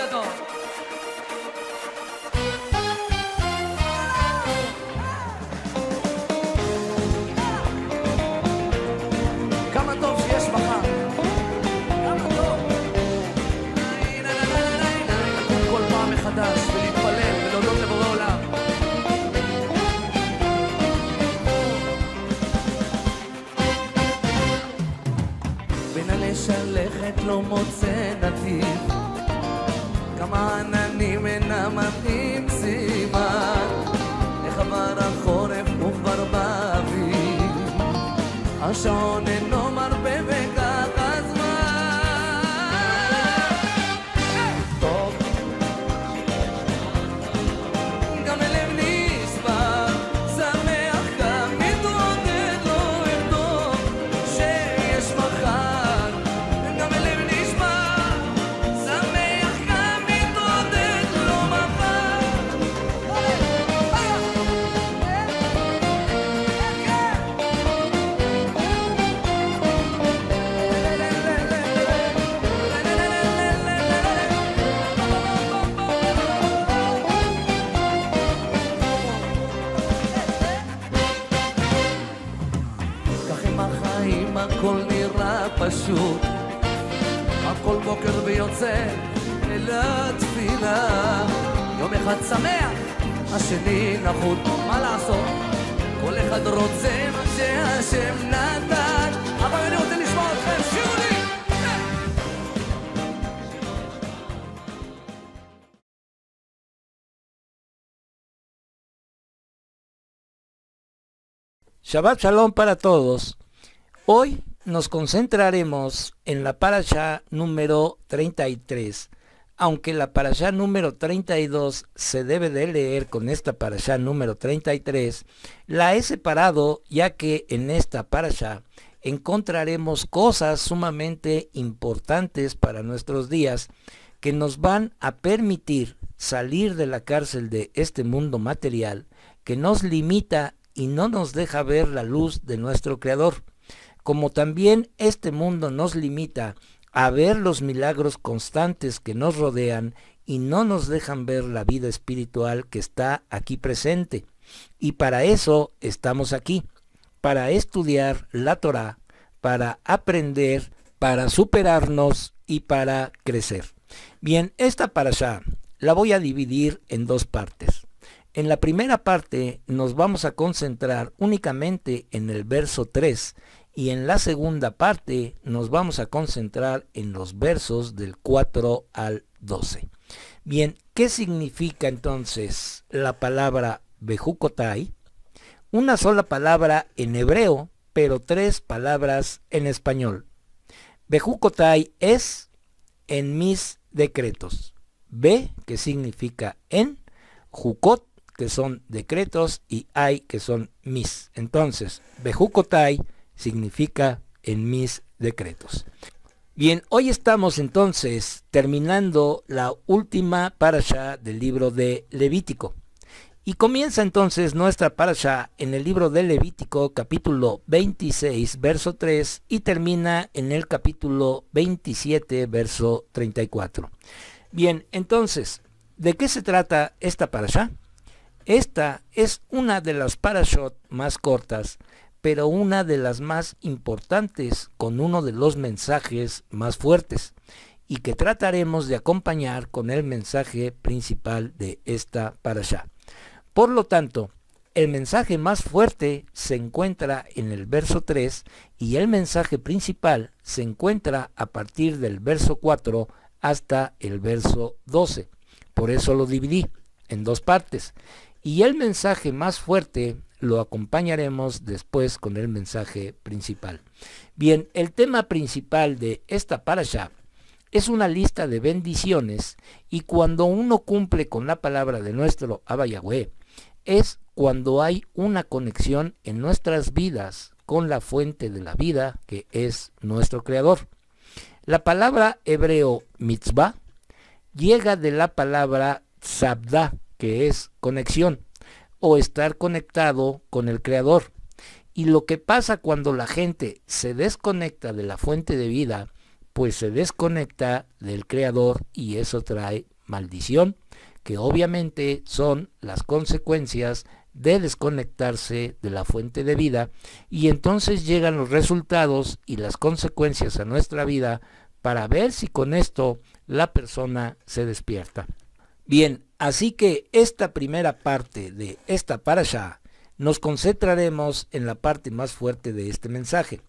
גדול. כמה טוב שיש מחר. כמה טוב. לקום כל פעם מחדש ולהתפלל ולהודות לבורא עולם. בין הלשלכת לא מוצא נתיב, כמה עננים אינם מתאים סימן, איך עבר החורף וכבר באביב, השעון אינו מרפה וכך הזמן. טוב, גם הלב נשבר, שמח גם מתעודד, לא ארדום שיש מחר. גם הלב נשבר, שמח גם מתעודד, לא מחר. כך עם החיים הכל נראה פשוט, הכל בוקר ויוצא אל התפילה. יום אחד שמח, השני נחות, מה לעשות? כל אחד רוצה מה שהשם נתן. אבל אני רוצה לשמוע אתכם, שירו לי! Shabbat Shalom para todos. Hoy nos concentraremos en la parashá número 33. Aunque la parashá número 32 se debe de leer con esta parashá número 33, la he separado ya que en esta parashá encontraremos cosas sumamente importantes para nuestros días que nos van a permitir salir de la cárcel de este mundo material que nos limita y no nos deja ver la luz de nuestro Creador, como también este mundo nos limita a ver los milagros constantes que nos rodean y no nos dejan ver la vida espiritual que está aquí presente. Y para eso estamos aquí, para estudiar la Torá, para aprender, para superarnos y para crecer. Bien, esta parashá la voy a dividir en dos partes. En la primera parte nos vamos a concentrar únicamente en el verso 3 y en la segunda parte nos vamos a concentrar en los versos del 4 al 12. Bien, ¿qué significa entonces la palabra Bejukotai? Una sola palabra en hebreo, pero tres palabras en español. Bejukotai es en mis decretos. Be, que significa en, Jukot, que son decretos, y hay, que son mis. Entonces, Bejukotai significa en mis decretos. Bien, hoy estamos entonces terminando la última parashá del libro de Levítico. Y comienza entonces nuestra parashá en el libro de Levítico, capítulo 26, verso 3, y termina en el capítulo 27, verso 34. Bien, entonces, ¿de qué se trata esta parashá? Esta es una de las parashot más cortas, pero una de las más importantes, con uno de los mensajes más fuertes, y que trataremos de acompañar con el mensaje principal de esta parashá. Por lo tanto, el mensaje más fuerte se encuentra en el verso 3 y el mensaje principal se encuentra a partir del verso 4 hasta el verso 12. Por eso lo dividí en dos partes. Y el mensaje más fuerte lo acompañaremos después con el mensaje principal. Bien, el tema principal de esta parashá es una lista de bendiciones, y cuando uno cumple con la palabra de nuestro Abba Yahweh, es cuando hay una conexión en nuestras vidas con la fuente de la vida, que es nuestro Creador. La palabra hebreo mitzvah llega de la palabra tzabda, que es conexión o estar conectado con el Creador. Y lo que pasa cuando la gente se desconecta de la fuente de vida, pues se desconecta del Creador y eso trae maldición, que obviamente son las consecuencias de desconectarse de la fuente de vida, y entonces llegan los resultados y las consecuencias a nuestra vida para ver si con esto la persona se despierta. Bien, así que esta primera parte de esta parashá nos concentraremos en la parte más fuerte de este mensaje.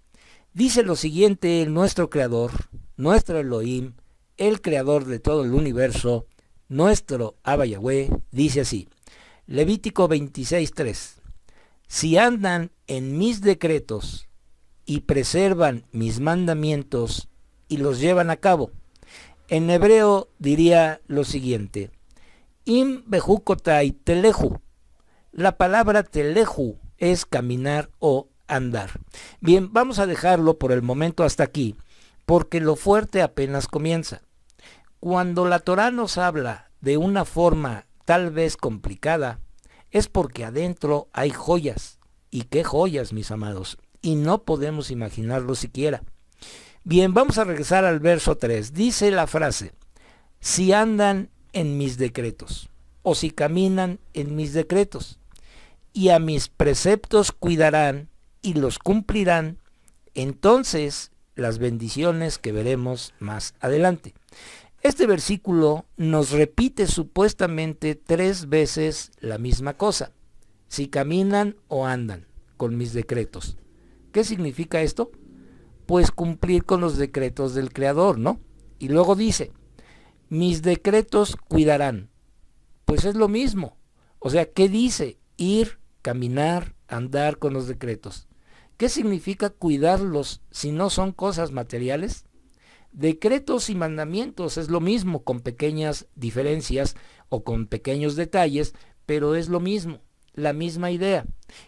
Dice lo siguiente nuestro Creador, nuestro Elohim, el Creador de todo el universo, nuestro Abba Yahweh, dice así, Levítico 26:3, si andan en mis decretos y preservan mis mandamientos y los llevan a cabo. En hebreo diría lo siguiente, Im bejukotai teleju. La palabra teleju es caminar o andar. Bien, vamos a dejarlo por el momento hasta aquí, porque lo fuerte apenas comienza. Cuando la Torá nos habla de una forma tal vez complicada, es porque adentro hay joyas. ¿Y qué joyas, mis amados? Y no podemos imaginarlo siquiera. Bien, vamos a regresar al verso 3. Dice la frase, si andan en mis decretos, o si caminan en mis decretos, y a mis preceptos cuidarán y los cumplirán, entonces las bendiciones que veremos más adelante. Este versículo nos repite supuestamente 3 veces la misma cosa. Si caminan o andan con mis decretos. ¿Qué significa esto? Pues cumplir con los decretos del Creador, ¿no? Y luego dice, mis decretos cuidarán. Pues es lo mismo. O sea, ¿qué dice? Ir, caminar, andar con los decretos. ¿Qué significa cuidarlos si no son cosas materiales? Decretos y mandamientos es lo mismo, con pequeñas diferencias o con pequeños detalles, pero es lo mismo, la misma idea.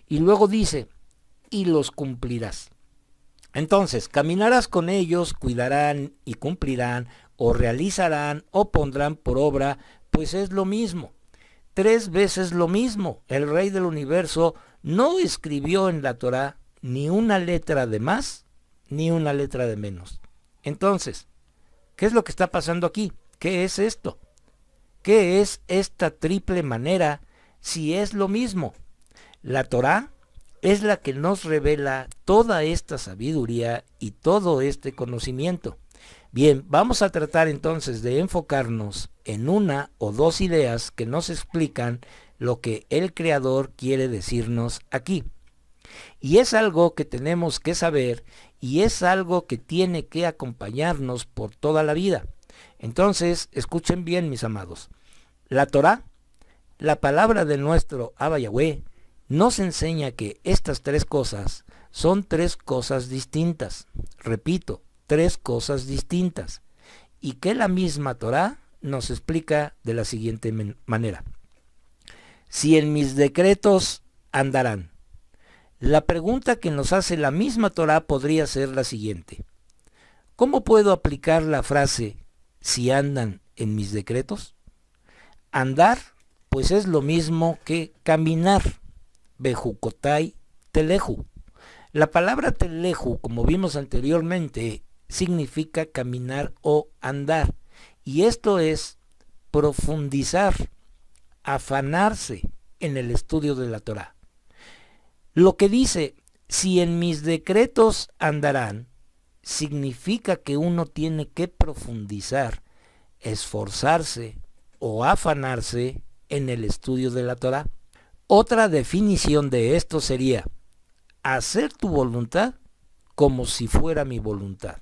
Y luego dice, y los cumplirás. Entonces, caminarás con ellos, cuidarán y cumplirán, o realizarán o pondrán por obra, pues es lo mismo. 3 veces lo mismo. El Rey del Universo no escribió en la Torá ni una letra de más, ni una letra de menos. Entonces, ¿qué es lo que está pasando aquí? ¿Qué es esto? ¿Qué es esta triple manera si es lo mismo? La Torá es la que nos revela toda esta sabiduría y todo este conocimiento. Bien, vamos a tratar entonces de enfocarnos en una o 2 ideas que nos explican lo que el Creador quiere decirnos aquí. Y es algo que tenemos que saber y es algo que tiene que acompañarnos por toda la vida. Entonces, escuchen bien, mis amados. La Torá, la palabra de nuestro Abba Yahweh, nos enseña que estas 3 cosas son 3 cosas distintas. Repito, 3 cosas distintas. Y que la misma Torá nos explica de la siguiente manera. Si en mis decretos andarán. La pregunta que nos hace la misma Torá podría ser la siguiente. ¿Cómo puedo aplicar la frase si andan en mis decretos? Andar, pues es lo mismo que caminar. Bejukotai teleju. La palabra teleju, como vimos anteriormente, significa caminar o andar. Y esto es profundizar, afanarse en el estudio de la Torá. Lo que dice, si en mis decretos andarán, significa que uno tiene que profundizar, esforzarse o afanarse en el estudio de la Torá. Otra definición de esto sería, hacer tu voluntad como si fuera mi voluntad.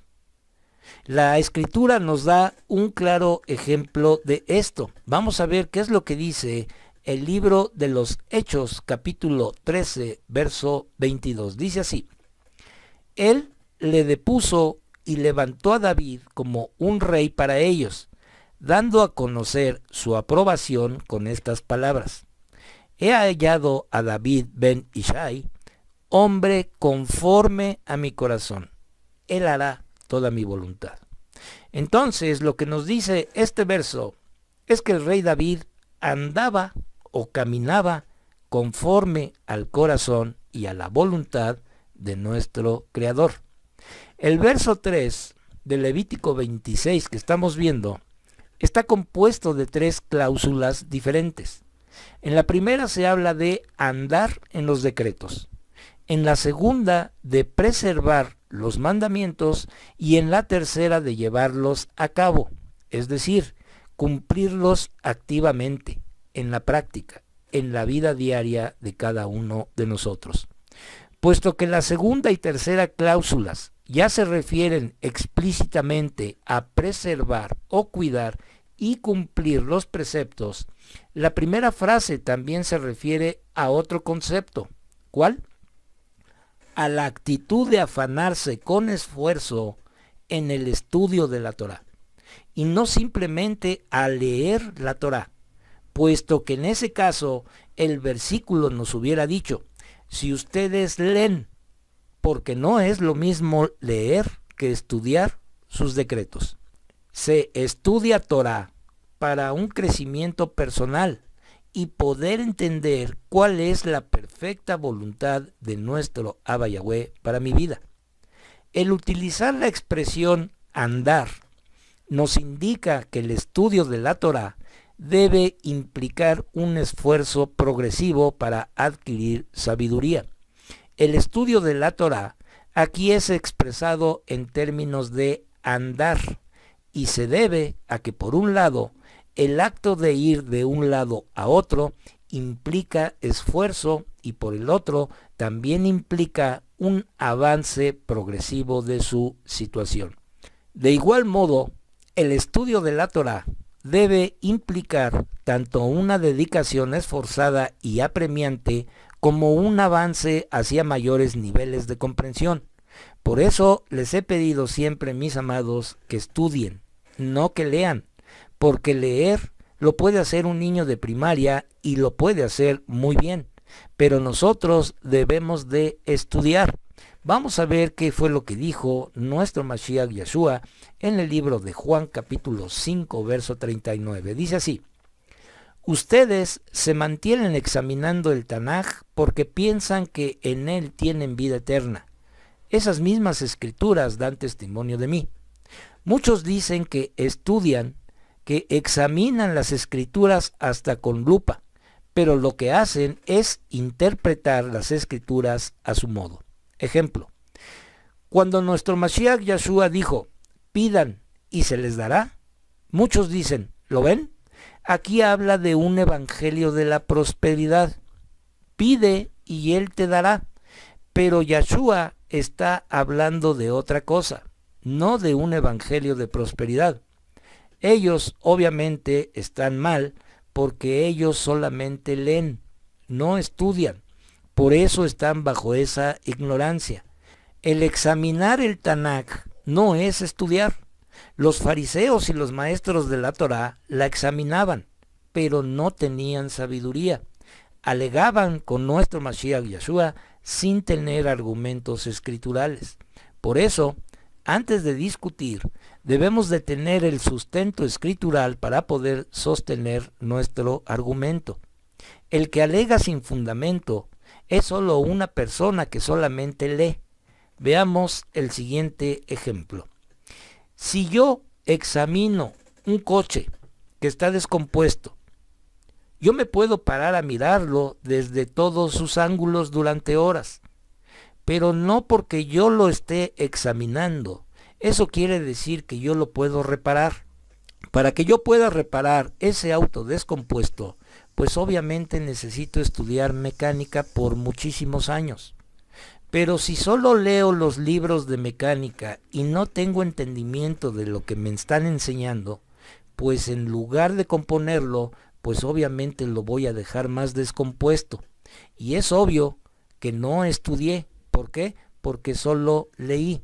La Escritura nos da un claro ejemplo de esto. Vamos a ver qué es lo que dice el libro de los Hechos, capítulo 13, verso 22. Dice así, Él le depuso y levantó a David como un rey para ellos, dando a conocer su aprobación con estas palabras. He hallado a David ben Ishai, hombre conforme a mi corazón. Él hará toda mi voluntad. Entonces, lo que nos dice este verso es que el rey David andaba o caminaba conforme al corazón y a la voluntad de nuestro Creador. El verso 3 de Levítico 26 que estamos viendo está compuesto de 3 cláusulas diferentes. En la primera se habla de andar en los decretos, en la segunda de preservar los mandamientos y en la tercera de llevarlos a cabo, es decir, cumplirlos activamente, en la práctica, en la vida diaria de cada uno de nosotros. Puesto que la segunda y tercera cláusulas ya se refieren explícitamente a preservar o cuidar y cumplir los preceptos, la primera frase también se refiere a otro concepto. ¿Cuál? A la actitud de afanarse con esfuerzo en el estudio de la Torá, y no simplemente a leer la Torá, puesto que en ese caso el versículo nos hubiera dicho, si ustedes leen, porque no es lo mismo leer que estudiar sus decretos. Se estudia Torá para un crecimiento personal y poder entender cuál es la perfecta voluntad de nuestro Abba Yahweh para mi vida. El utilizar la expresión andar nos indica que el estudio de la Torá debe implicar un esfuerzo progresivo para adquirir sabiduría. El estudio de la Torá aquí es expresado en términos de andar y se debe a que por un lado el acto de ir de un lado a otro implica esfuerzo y por el otro también implica un avance progresivo de su situación. De igual modo, el estudio de la Torá debe implicar tanto una dedicación esforzada y apremiante como un avance hacia mayores niveles de comprensión. Por eso les he pedido siempre, mis amados, que estudien, no que lean, porque leer lo puede hacer un niño de primaria y lo puede hacer muy bien, pero nosotros debemos de estudiar. Vamos a ver qué fue lo que dijo nuestro Mashiach Yeshua en el libro de Juan capítulo 5 verso 39. Dice así: ustedes se mantienen examinando el Tanaj porque piensan que en él tienen vida eterna. Esas mismas escrituras dan testimonio de mí. Muchos dicen que estudian, que examinan las escrituras hasta con lupa, pero lo que hacen es interpretar las escrituras a su modo. Ejemplo, cuando nuestro Mashiach Yeshua dijo, pidan y se les dará, muchos dicen, ¿lo ven? Aquí habla de un evangelio de la prosperidad. Pide y él te dará. Pero Yeshua está hablando de otra cosa, no de un evangelio de prosperidad. Ellos obviamente están mal porque ellos solamente leen, no estudian. Por eso están bajo esa ignorancia. El examinar el Tanaj no es estudiar. Los fariseos y los maestros de la Torá la examinaban, pero no tenían sabiduría. Alegaban con nuestro Mashiach Yeshua sin tener argumentos escriturales. Por eso, antes de discutir, debemos de tener el sustento escritural para poder sostener nuestro argumento. El que alega sin fundamento es solo una persona que solamente lee. Veamos el siguiente ejemplo. Si yo examino un coche que está descompuesto, yo me puedo parar a mirarlo desde todos sus ángulos durante horas, pero no porque yo lo esté examinando. Eso quiere decir que yo lo puedo reparar. Para que yo pueda reparar ese auto descompuesto, pues obviamente necesito estudiar mecánica por muchísimos años. Pero si solo leo los libros de mecánica y no tengo entendimiento de lo que me están enseñando, pues en lugar de componerlo, pues obviamente lo voy a dejar más descompuesto. Y es obvio que no estudié. ¿Por qué? Porque solo leí.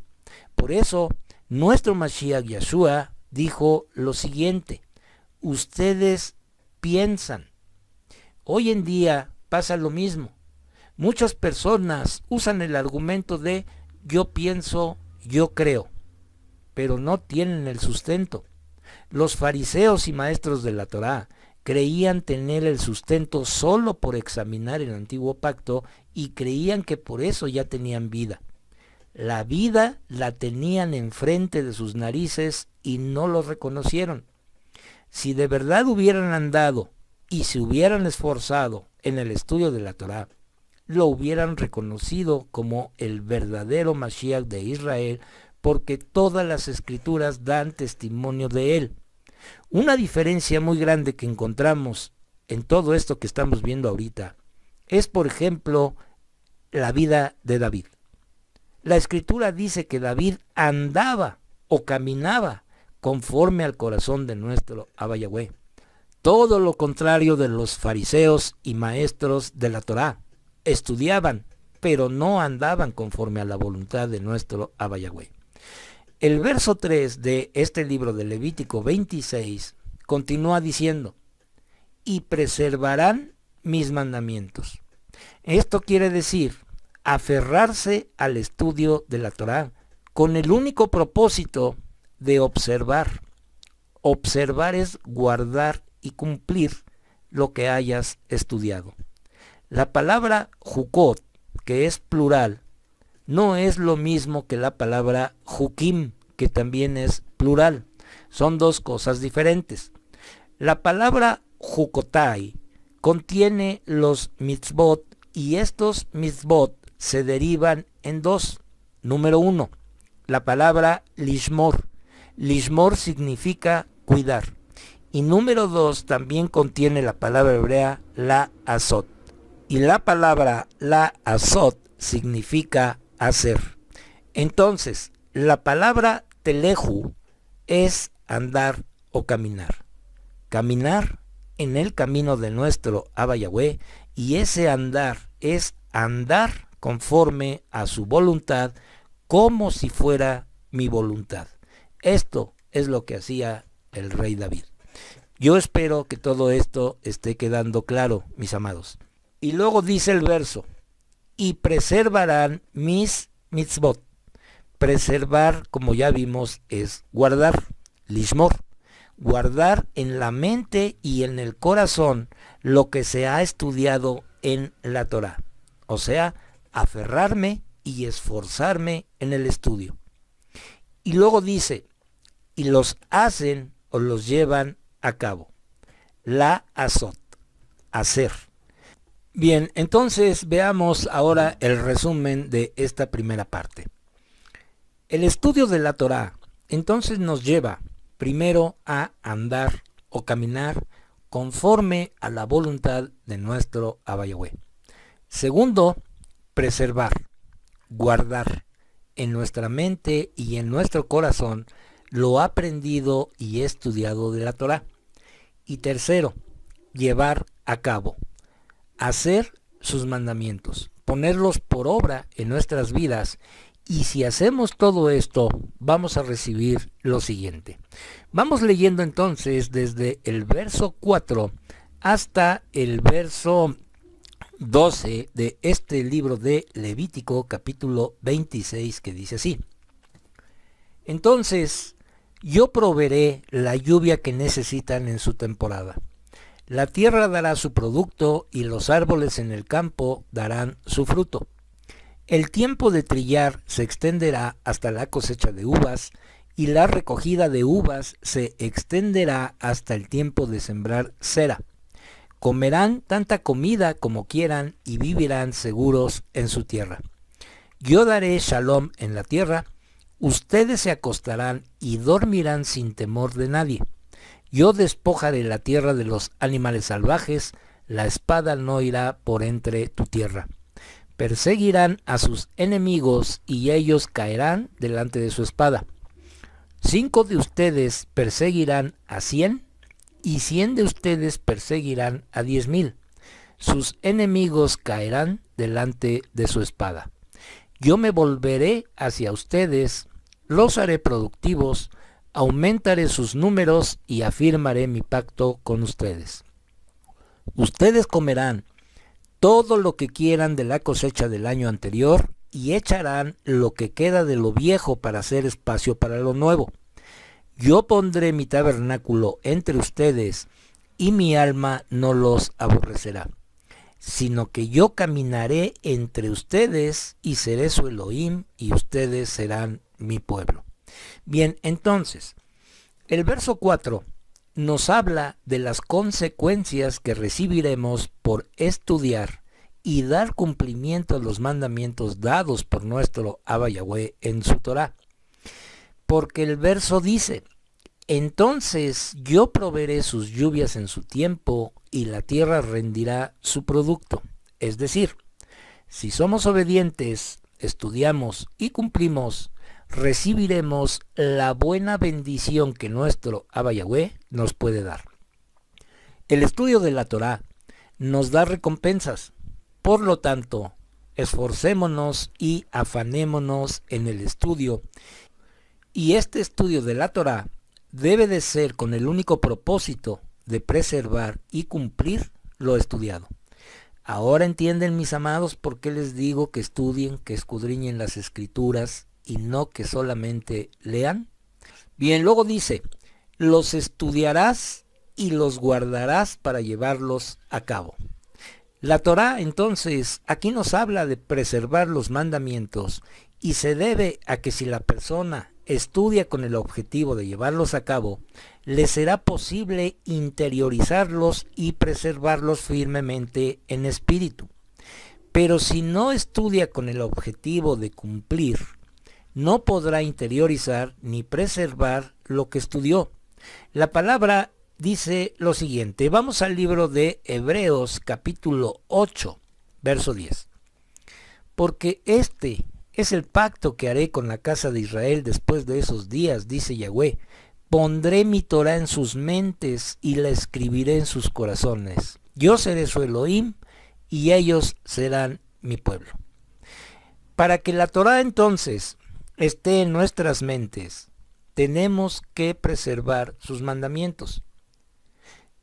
Por eso, nuestro Mashiach Yeshua dijo lo siguiente: ustedes piensan. Hoy en día pasa lo mismo. Muchas personas usan el argumento de yo pienso, yo creo, pero no tienen el sustento. Los fariseos y maestros de la Torá creían tener el sustento solo por examinar el antiguo pacto y creían que por eso ya tenían vida. La vida la tenían enfrente de sus narices y no los reconocieron. Si de verdad hubieran andado y se hubieran esforzado en el estudio de la Torá, lo hubieran reconocido como el verdadero Mashiach de Israel, porque todas las escrituras dan testimonio de él. Una diferencia muy grande que encontramos en todo esto que estamos viendo ahorita es, por ejemplo, la vida de David. La escritura dice que David andaba o caminaba conforme al corazón de nuestro Abba Yahweh. Todo lo contrario de los fariseos y maestros de la Torá. Estudiaban, pero no andaban conforme a la voluntad de nuestro Abba Yahweh. El verso 3 de este libro de Levítico 26 continúa diciendo: y preservarán mis mandamientos. Esto quiere decir aferrarse al estudio de la Torá con el único propósito de observar. Observar es guardar y cumplir lo que hayas estudiado. La palabra jukot, que es plural, no es lo mismo que la palabra jukim, que también es plural. Son dos cosas diferentes. La palabra jukotai contiene los mitzvot, y estos mitzvot se derivan en dos. Número 1, la palabra lishmor. Lishmor significa cuidar. Y número 2 también contiene la palabra hebrea la azot. Y la palabra la azot significa hacer. Entonces, la palabra teleju es andar o caminar. Caminar en el camino de nuestro Abba Yahweh, y ese andar es andar conforme a su voluntad, como si fuera mi voluntad. Esto es lo que hacía el rey David. Yo espero que todo esto esté quedando claro, mis amados. Y luego dice el verso: y preservarán mis mitzvot. Preservar, como ya vimos, es guardar, lishmor. Guardar en la mente y en el corazón lo que se ha estudiado en la Torá. O sea, aferrarme y esforzarme en el estudio. Y luego dice: y los hacen o los llevan a cabo. La azot, hacer. Bien, entonces veamos ahora el resumen de esta primera parte. El estudio de la Torá entonces nos lleva primero a andar o caminar conforme a la voluntad de nuestro Abba Yahweh. Segundo, preservar, guardar en nuestra mente y en nuestro corazón lo aprendido y estudiado de la Torá. Y tercero, llevar a cabo, hacer sus mandamientos, ponerlos por obra en nuestras vidas. Y si hacemos todo esto, vamos a recibir lo siguiente. Vamos leyendo entonces desde el verso 4 hasta el verso 12 de este libro de Levítico, capítulo 26, que dice así: entonces yo proveeré la lluvia que necesitan en su temporada. La tierra dará su producto y los árboles en el campo darán su fruto. El tiempo de trillar se extenderá hasta la cosecha de uvas, y la recogida de uvas se extenderá hasta el tiempo de sembrar cera. Comerán tanta comida como quieran y vivirán seguros en su tierra. Yo daré shalom en la tierra, ustedes se acostarán y dormirán sin temor de nadie. Yo despojaré la tierra de los animales salvajes, la espada no irá por entre tu tierra. Perseguirán a sus enemigos y ellos caerán delante de su espada. 5 de ustedes perseguirán a 100 y 100 de ustedes perseguirán a 10,000. Sus enemigos caerán delante de su espada. Yo me volveré hacia ustedes, los haré productivos, aumentaré sus números y afirmaré mi pacto con ustedes. Ustedes comerán todo lo que quieran de la cosecha del año anterior y echarán lo que queda de lo viejo para hacer espacio para lo nuevo. Yo pondré mi tabernáculo entre ustedes y mi alma no los aborrecerá. sino que yo caminaré entre ustedes y seré su Elohim y ustedes serán mi pueblo. Bien, entonces, el verso 4 nos habla de las consecuencias que recibiremos por estudiar y dar cumplimiento a los mandamientos dados por nuestro Abba Yahweh en su Torah. Porque el verso dice: entonces yo proveeré sus lluvias en su tiempo y la tierra rendirá su producto. Es decir, si somos obedientes, estudiamos y cumplimos, recibiremos la buena bendición que nuestro Abba Yahweh nos puede dar. El estudio de la Torah nos da recompensas. Por lo tanto, esforcémonos y afanémonos en el estudio. Y este estudio de la Torah debe de ser con el único propósito de preservar y cumplir lo estudiado. Ahora entienden, mis amados, por qué les digo que estudien, que escudriñen las escrituras y no que solamente lean. Bien, luego dice: los estudiarás y los guardarás para llevarlos a cabo. La Torá, entonces, aquí nos habla de preservar los mandamientos y se debe a que si la persona estudia con el objetivo de llevarlos a cabo, le será posible interiorizarlos y preservarlos firmemente en espíritu. Pero si no estudia con el objetivo de cumplir, no podrá interiorizar ni preservar lo que estudió. La palabra dice lo siguiente. Vamos al libro de Hebreos capítulo 8, verso 10. Porque este es el pacto que haré con la casa de Israel después de esos días, dice Yahweh. Pondré mi Torah en sus mentes y la escribiré en sus corazones. Yo seré su Elohim y ellos serán mi pueblo. Para que la Torah entonces esté en nuestras mentes, tenemos que preservar sus mandamientos.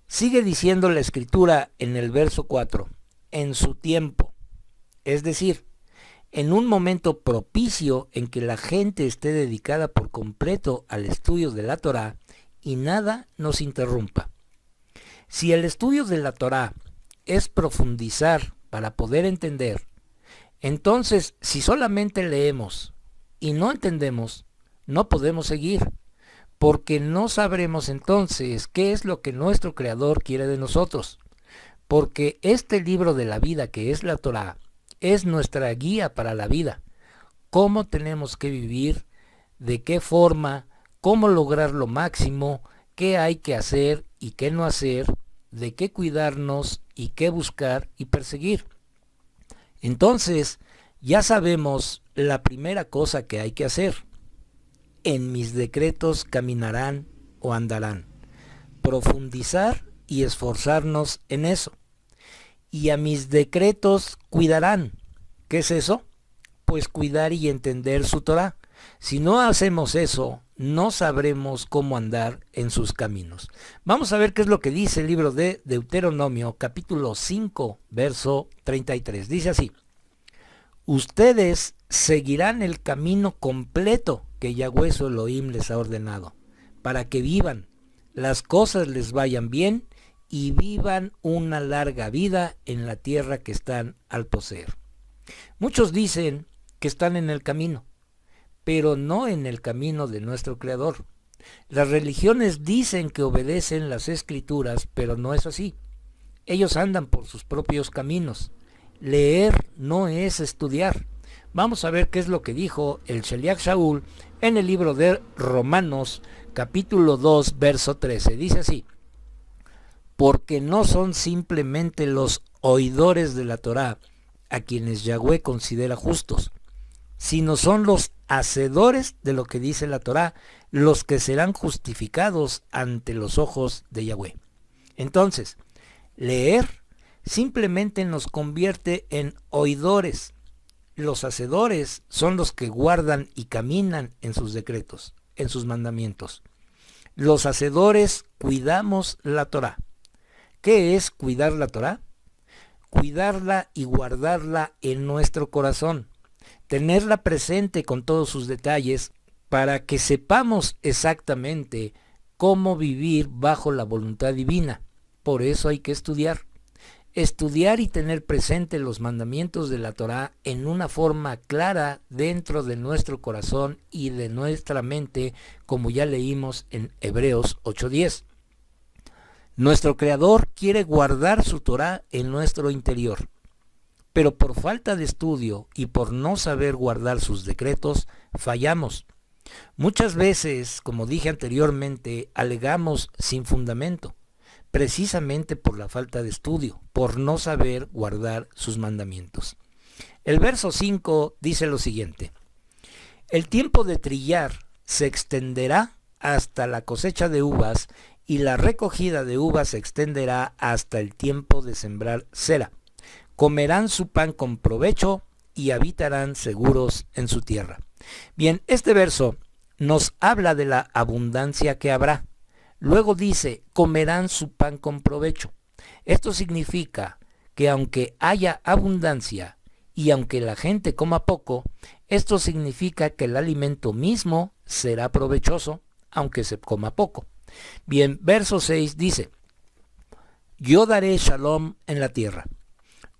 Sigue diciendo la escritura en el verso 4, en su tiempo, es decir, en un momento propicio en que la gente esté dedicada por completo al estudio de la Torá y nada nos interrumpa. Si el estudio de la Torá es profundizar para poder entender, entonces si solamente leemos y no entendemos, no podemos seguir, porque no sabremos entonces qué es lo que nuestro Creador quiere de nosotros, porque este libro de la vida que es la Torá es nuestra guía para la vida, cómo tenemos que vivir, de qué forma, cómo lograr lo máximo, qué hay que hacer y qué no hacer, de qué cuidarnos y qué buscar y perseguir. Entonces, ya sabemos la primera cosa que hay que hacer. En mis decretos caminarán o andarán. Profundizar y esforzarnos en eso. Y a mis decretos cuidarán. ¿Qué es eso? Pues cuidar y entender su Torah. Si no hacemos eso, no sabremos cómo andar en sus caminos. Vamos a ver qué es lo que dice el libro de Deuteronomio, capítulo 5, verso 33. Dice así: ustedes seguirán el camino completo que Yahweh su Elohim les ha ordenado, para que vivan, las cosas les vayan bien y vivan una larga vida en la tierra que están al poseer. Muchos dicen que están en el camino, pero no en el camino de nuestro Creador. Las religiones dicen que obedecen las Escrituras, pero no es así. Ellos andan por sus propios caminos. Leer no es estudiar. Vamos a ver qué es lo que dijo el Sheliach Shaul en el libro de Romanos, capítulo 2, verso 13. Dice así: porque no son simplemente los oidores de la Torá a quienes Yahweh considera justos, sino son los hacedores de lo que dice la Torá, los que serán justificados ante los ojos de Yahweh. Entonces, leer simplemente nos convierte en oidores. Los hacedores son los que guardan y caminan en sus decretos, en sus mandamientos. Los hacedores cuidamos la Torá. ¿Qué es cuidar la Torá? Cuidarla y guardarla en nuestro corazón. Tenerla presente con todos sus detalles para que sepamos exactamente cómo vivir bajo la voluntad divina. Por eso hay que estudiar. Estudiar y tener presente los mandamientos de la Torá en una forma clara dentro de nuestro corazón y de nuestra mente, como ya leímos en Hebreos 8:10. Nuestro Creador quiere guardar su Torá en nuestro interior, pero por falta de estudio y por no saber guardar sus decretos, fallamos. Muchas veces, como dije anteriormente, alegamos sin fundamento, precisamente por la falta de estudio, por no saber guardar sus mandamientos. El verso 5 dice lo siguiente: el tiempo de trillar se extenderá hasta la cosecha de uvas, y la recogida de uvas se extenderá hasta el tiempo de sembrar cera. Comerán su pan con provecho y habitarán seguros en su tierra. Bien, este verso nos habla de la abundancia que habrá. Luego dice, comerán su pan con provecho. Esto significa que aunque haya abundancia y aunque la gente coma poco, esto significa que el alimento mismo será provechoso, aunque se coma poco. Bien, verso 6 dice, yo daré shalom en la tierra.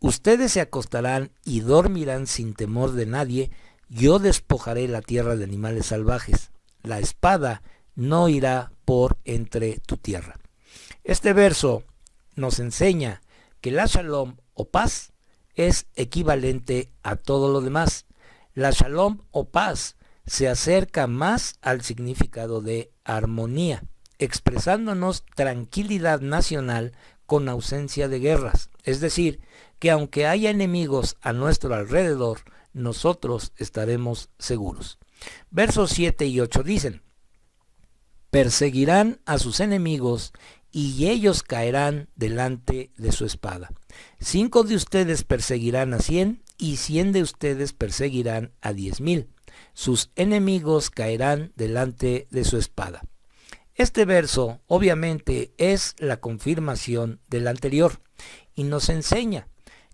Ustedes se acostarán y dormirán sin temor de nadie. Yo despojaré la tierra de animales salvajes. La espada no irá por entre tu tierra. Este verso nos enseña que la shalom o paz es equivalente a todo lo demás. La shalom o paz se acerca más al significado de armonía, expresándonos tranquilidad nacional con ausencia de guerras. Es decir, que aunque haya enemigos a nuestro alrededor, nosotros estaremos seguros. Versos 7 y 8 dicen, perseguirán a sus enemigos y ellos caerán delante de su espada. 5 de ustedes perseguirán a 100 y 100 de ustedes perseguirán a 10,000. Sus enemigos caerán delante de su espada. Este verso obviamente es la confirmación del anterior y nos enseña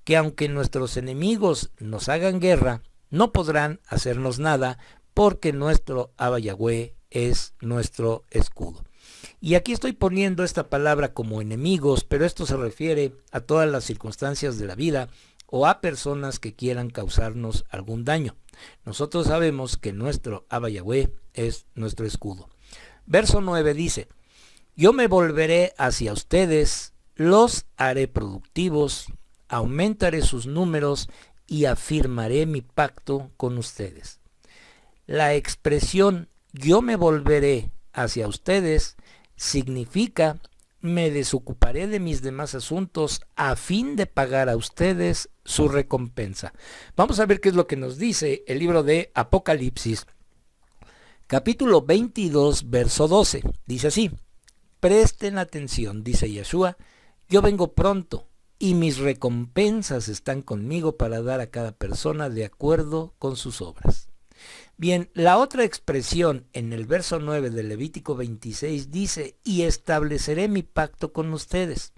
que aunque nuestros enemigos nos hagan guerra, no podrán hacernos nada porque nuestro Abba Yahweh es nuestro escudo. Y aquí estoy poniendo esta palabra como enemigos, pero esto se refiere a todas las circunstancias de la vida o a personas que quieran causarnos algún daño. Nosotros sabemos que nuestro Abba Yahweh es nuestro escudo. Verso 9 dice, yo me volveré hacia ustedes, los haré productivos, aumentaré sus números y afirmaré mi pacto con ustedes. La expresión yo me volveré hacia ustedes significa me desocuparé de mis demás asuntos a fin de pagar a ustedes su recompensa. Vamos a ver qué es lo que nos dice el libro de Apocalipsis, capítulo 22, verso 12. Dice así, presten atención, dice Yeshua, yo vengo pronto y mis recompensas están conmigo para dar a cada persona de acuerdo con sus obras. Bien, la otra expresión en el verso 9 de Levítico 26 dice, y estableceré mi pacto con ustedes.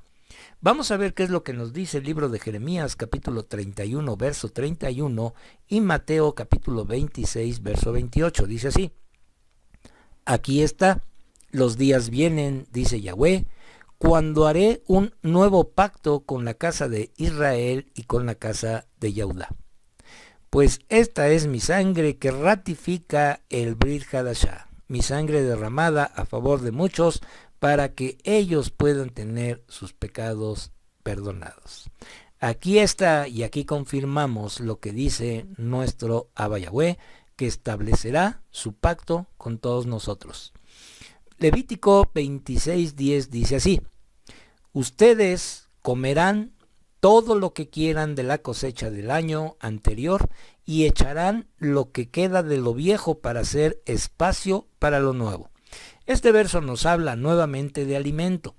Vamos a ver qué es lo que nos dice el libro de Jeremías, capítulo 31, verso 31, y Mateo, capítulo 26, verso 28. Dice así, aquí está, los días vienen, dice Yahweh, cuando haré un nuevo pacto con la casa de Israel y con la casa de Yehudá. Pues esta es mi sangre que ratifica el Brit Hadashah, mi sangre derramada a favor de muchos para que ellos puedan tener sus pecados perdonados. Aquí está y aquí confirmamos lo que dice nuestro Abba Yahweh, que establecerá su pacto con todos nosotros. Levítico 26:10 dice así, ustedes comerán todo lo que quieran de la cosecha del año anterior y echarán lo que queda de lo viejo para hacer espacio para lo nuevo. Este verso nos habla nuevamente de alimento.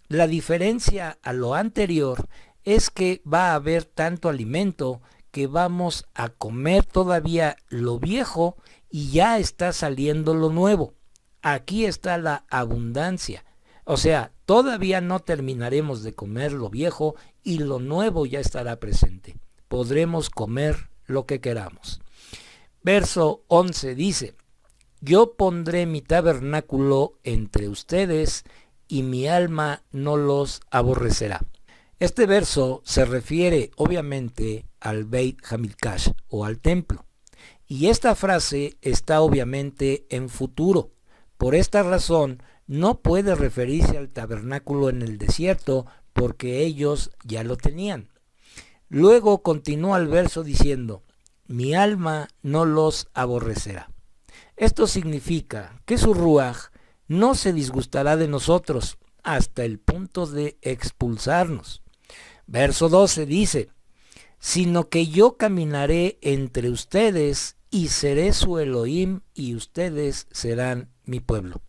La diferencia a lo anterior es que va a haber tanto alimento que vamos a comer todavía lo viejo y ya está saliendo lo nuevo. Aquí está la abundancia. O sea, todavía no terminaremos de comer lo viejo y lo nuevo ya estará presente. Podremos comer lo que queramos. Verso 11 dice, yo pondré mi tabernáculo entre ustedes y mi alma no los aborrecerá. Este verso se refiere obviamente al Beit Hamikdash o al templo. Y esta frase está obviamente en futuro. Por esta razón no puede referirse al tabernáculo en el desierto porque ellos ya lo tenían. Luego continúa el verso diciendo, mi alma no los aborrecerá. Esto significa que su ruaj no se disgustará de nosotros hasta el punto de expulsarnos. Verso 12 dice, sino que yo caminaré entre ustedes y seré su Elohim y ustedes serán mi pueblo.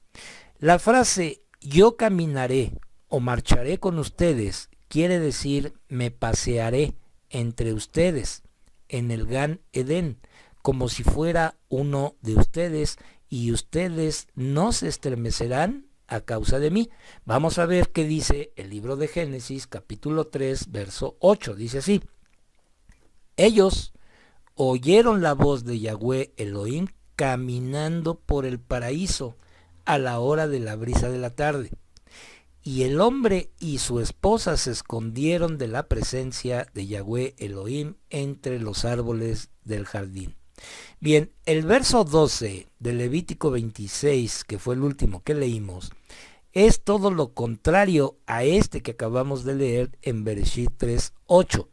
La frase yo caminaré o marcharé con ustedes quiere decir me pasearé entre ustedes en el Gan Edén, como si fuera uno de ustedes y ustedes no se estremecerán a causa de mí. Vamos a ver qué dice el libro de Génesis capítulo 3 verso 8. Dice así, ellos oyeron la voz de Yahweh Elohim caminando por el paraíso a la hora de la brisa de la tarde. Y el hombre y su esposa se escondieron de la presencia de Yahweh Elohim entre los árboles del jardín. Bien, el verso 12 de Levítico 26, que fue el último que leímos, es todo lo contrario a este que acabamos de leer en Bereshit 3:8.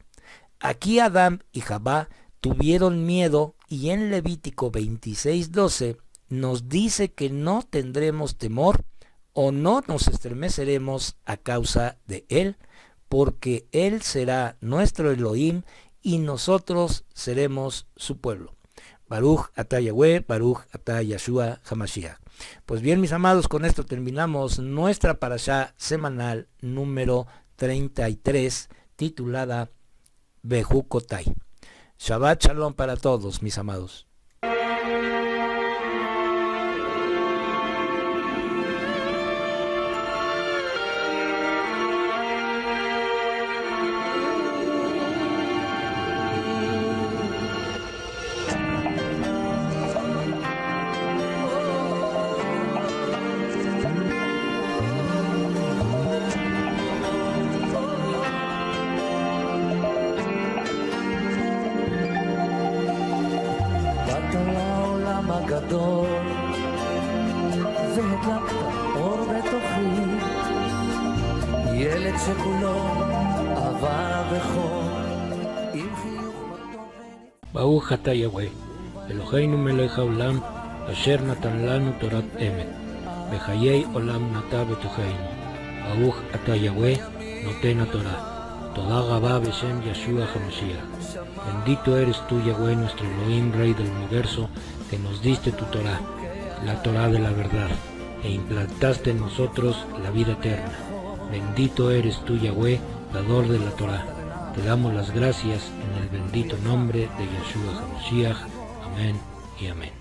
Aquí Adán y Jabá tuvieron miedo y en Levítico 26:12 nos dice que no tendremos temor o no nos estremeceremos a causa de él, porque él será nuestro Elohim y nosotros seremos su pueblo. Baruch atah Yahweh, Baruch atah Yeshua HaMashiach. Pues bien, mis amados, con esto terminamos nuestra parashá semanal número 33, titulada Bejucotai. Shabbat Shalom para todos, mis amados. הגדול והדלקת אור בתוכי ילד שכולו אהבה וחום עם חיוך בתוכן Baruch atah Yahweh, Eloheinu melech haolam, asher natan lanu torat emet, bechayei olam nata betocheinu. Baruch atah Yahweh, noten haTorah. Toda Rabá Beshem Yeshua HaMashiach. Bendito eres tú, Yahweh, nuestro Elohim, Rey del universo, que nos diste tu Torah, la Torah de la verdad, e implantaste en nosotros la vida eterna. Bendito eres tú, Yahweh, dador de la Torah. Te damos las gracias en el bendito nombre de Yeshua HaMashiach. Amén y amén.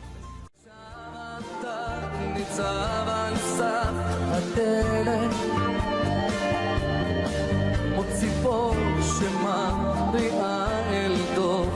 ציפור שמריעה אל דוב,